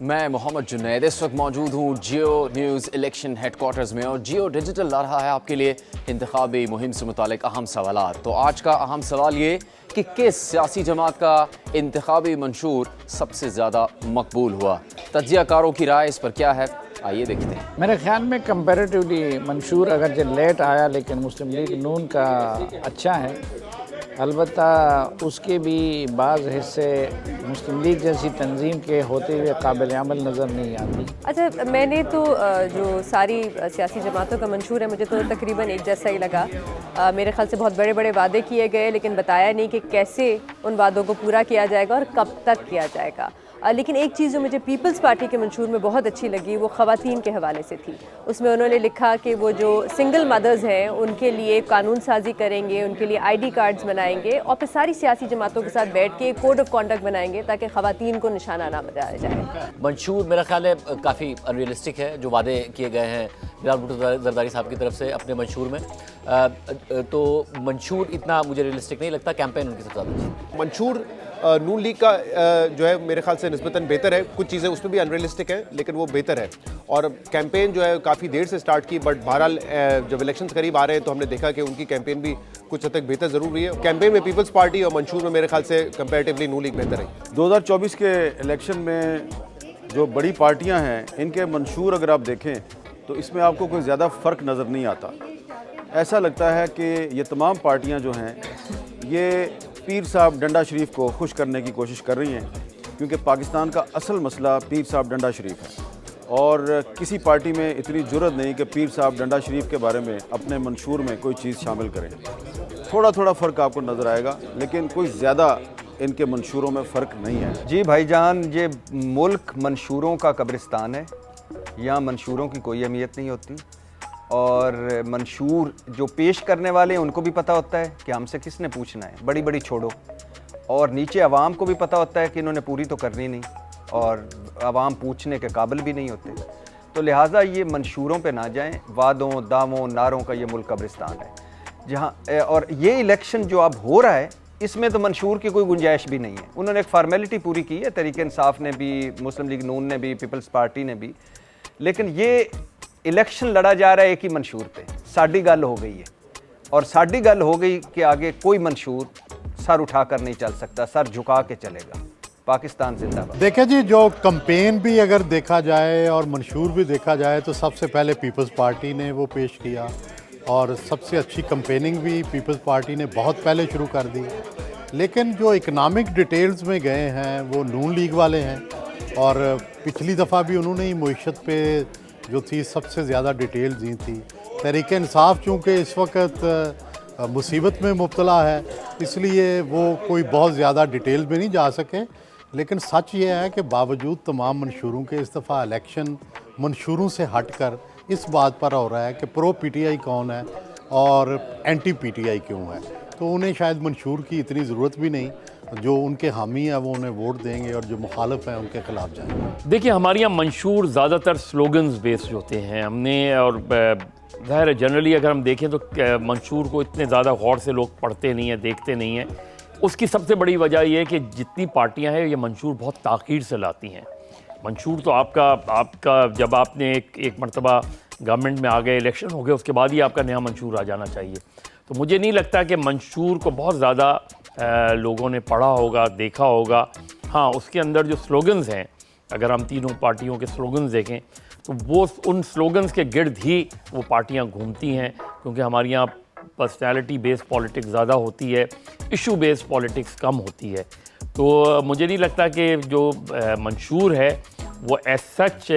میں محمد جنید اس وقت موجود ہوں Geo News election headquarters میں، اور جیو ڈیجیٹل لا رہا ہے آپ کے لیے انتخابی مہم سے متعلق اہم سوالات۔ تو آج کا اہم سوال یہ کہ کس سیاسی جماعت کا انتخابی منشور سب سے زیادہ مقبول ہوا؟ تجزیہ کاروں کی رائے اس پر کیا ہے، آئیے دیکھتے ہیں۔ میرے خیال میں کمپیریٹیولی منشور اگرچہ لیٹ آیا لیکن مسلم لیگ نون کا اچھا ہے، البتہ اس کے بھی بعض حصے مسلم لیگ جیسی تنظیم کے ہوتے ہوئے قابل عمل نظر نہیں آتی۔ اچھا، میں نے تو جو ساری سیاسی جماعتوں کا منشور ہے مجھے تو تقریباً ایک جیسا ہی لگا۔ میرے خیال سے بہت بڑے بڑے وعدے کیے گئے لیکن بتایا نہیں کہ کیسے ان وعدوں کو پورا کیا جائے گا اور کب تک کیا جائے گا۔ لیکن ایک چیز جو مجھے پیپلز پارٹی کے منشور میں بہت اچھی لگی وہ خواتین کے حوالے سے تھی۔ اس میں انہوں نے لکھا کہ وہ جو سنگل مدرز ہیں ان کے لیے قانون سازی کریں گے، ان کے لیے آئی ڈی کارڈز بنائیں گے، اور پھر ساری سیاسی جماعتوں کے ساتھ بیٹھ کے کوڈ آف کانڈکٹ بنائیں گے تاکہ خواتین کو نشانہ نہ بنایا جائے۔ منشور میرا خیال ہے کافی انریلسٹک ہے، جو وعدے کیے گئے ہیں بلال بھٹو زرداری صاحب کی طرف سے اپنے منشور میں، تو منشور اتنا مجھے ریئلسٹک نہیں لگتا۔ کیمپین ان کی سب سے زیادہ اچھی منشور نون لیگ کا جو ہے میرے خیال سے نسبتاً بہتر ہے، کچھ چیزیں اس میں بھی انریلسٹک ہیں لیکن وہ بہتر ہے، اور کیمپین جو ہے کافی دیر سے سٹارٹ کی، بٹ بہرحال جب الیکشنز قریب آ رہے ہیں تو ہم نے دیکھا کہ ان کی کیمپین بھی کچھ حد تک بہتر ضرور ہوئی ہے۔ کیمپین میں پیپلز پارٹی اور منشور میں میرے خیال سے کمپیریٹیولی نون لیگ بہتر ہے۔ 2024 کے الیکشن میں جو بڑی پارٹیاں ہیں ان کے منشور اگر آپ دیکھیں تو اس میں آپ کو کوئی زیادہ فرق نظر نہیں آتا۔ ایسا لگتا ہے کہ یہ تمام پارٹیاں جو ہیں یہ پیر صاحب ڈنڈا شریف کو خوش کرنے کی کوشش کر رہی ہیں، کیونکہ پاکستان کا اصل مسئلہ پیر صاحب ڈنڈا شریف ہے، اور کسی پارٹی میں اتنی جرت نہیں کہ پیر صاحب ڈنڈا شریف کے بارے میں اپنے منشور میں کوئی چیز شامل کریں۔ تھوڑا تھوڑا فرق آپ کو نظر آئے گا لیکن کوئی زیادہ ان کے منشوروں میں فرق نہیں ہے۔ جی بھائی جان، یہ ملک منشوروں کا قبرستان ہے، یہاں منشوروں کی کوئی اہمیت نہیں ہوتی، اور منشور جو پیش کرنے والے ہیں ان کو بھی پتہ ہوتا ہے کہ ہم سے کس نے پوچھنا ہے، بڑی بڑی چھوڑو، اور نیچے عوام کو بھی پتہ ہوتا ہے کہ انہوں نے پوری تو کرنی نہیں، اور عوام پوچھنے کے قابل بھی نہیں ہوتے، تو لہٰذا یہ منشوروں پہ نہ جائیں، وعدوں دعووں نعروں کا یہ ملک قبرستان ہے جہاں، اور یہ الیکشن جو اب ہو رہا ہے اس میں تو منشور کی کوئی گنجائش بھی نہیں ہے۔ انہوں نے ایک فارمیلٹی پوری کی ہے، تحریک انصاف نے بھی، مسلم لیگ نون نے بھی، پیپلز پارٹی نے بھی، لیکن یہ الیکشن لڑا جا رہا ہے ایک ہی منشور پہ۔ ساڈی گل ہو گئی ہے، اور ساڈی گل ہو گئی کہ آگے کوئی منشور سر اٹھا کر نہیں چل سکتا، سر جھکا کے چلے گا۔ پاکستان زندہ باد۔ دیکھیں جی، جو کمپین بھی اگر دیکھا جائے اور منشور بھی دیکھا جائے تو سب سے پہلے پیپلز پارٹی نے وہ پیش کیا، اور سب سے اچھی کمپیننگ بھی پیپلز پارٹی نے بہت پہلے شروع کر دی، لیکن جو اکنامک ڈیٹیلز میں گئے ہیں وہ نون لیگ والے ہیں، اور پچھلی دفعہ بھی انہوں نے ہی معیشت پہ جو تھی سب سے زیادہ ڈیٹیل دی تھی۔ تحریک انصاف چونکہ اس وقت مصیبت میں مبتلا ہے اس لیے وہ کوئی بہت زیادہ ڈیٹیل میں نہیں جا سکے، لیکن سچ یہ ہے کہ باوجود تمام منشوروں کے اس دفعہ الیکشن منشوروں سے ہٹ کر اس بات پر ہو رہا ہے کہ پرو پی ٹی آئی کون ہے اور اینٹی پی ٹی آئی کیوں ہے، تو انہیں شاید منشور کی اتنی ضرورت بھی نہیں، جو ان کے حامی ہیں وہ انہیں ووٹ دیں گے اور جو مخالف ہیں ان کے خلاف جائیں گے۔ دیکھیں، ہمارے یہاں منشور زیادہ تر سلوگنز بیسڈ ہوتے ہیں، ہم نے، اور ظاہر ہے جنرلی اگر ہم دیکھیں تو منشور کو اتنے زیادہ غور سے لوگ پڑھتے نہیں ہیں، دیکھتے نہیں ہیں۔ اس کی سب سے بڑی وجہ یہ ہے کہ جتنی پارٹیاں ہیں یہ منشور بہت تاخیر سے لاتی ہیں۔ منشور تو آپ کا جب آپ نے ایک مرتبہ گورنمنٹ میں آ گئے، الیکشن ہو گئے، اس کے بعد ہی آپ کا نیا منشور آ جانا چاہیے۔ تو مجھے نہیں لگتا کہ منشور کو بہت زیادہ لوگوں نے پڑھا ہوگا، دیکھا ہوگا۔ ہاں، اس کے اندر جو سلوگنز ہیں، اگر ہم تینوں پارٹیوں کے سلوگنز دیکھیں تو وہ ان سلوگنز کے گرد ہی وہ پارٹیاں گھومتی ہیں، کیونکہ ہمارے یہاں پرسنالٹی بیس پالیٹکس زیادہ ہوتی ہے، ایشو بیس پالیٹکس کم ہوتی ہے۔ تو مجھے نہیں لگتا کہ جو منشور ہے وہ ایز سچ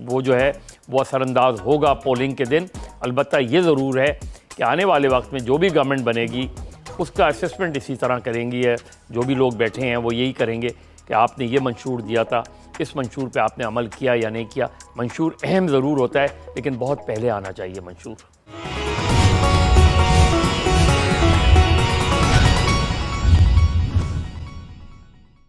وہ جو ہے وہ اثر انداز ہوگا پولنگ کے دن۔ البتہ یہ ضرور ہے کہ آنے والے وقت میں جو بھی گورنمنٹ بنے گی اس کا اسیسمنٹ اسی طرح کریں گی، جو بھی لوگ بیٹھے ہیں وہ یہی کریں گے کہ آپ نے یہ منشور دیا تھا، اس منشور پہ آپ نے عمل کیا یا نہیں کیا۔ منشور اہم ضرور ہوتا ہے لیکن بہت پہلے آنا چاہیے منشور۔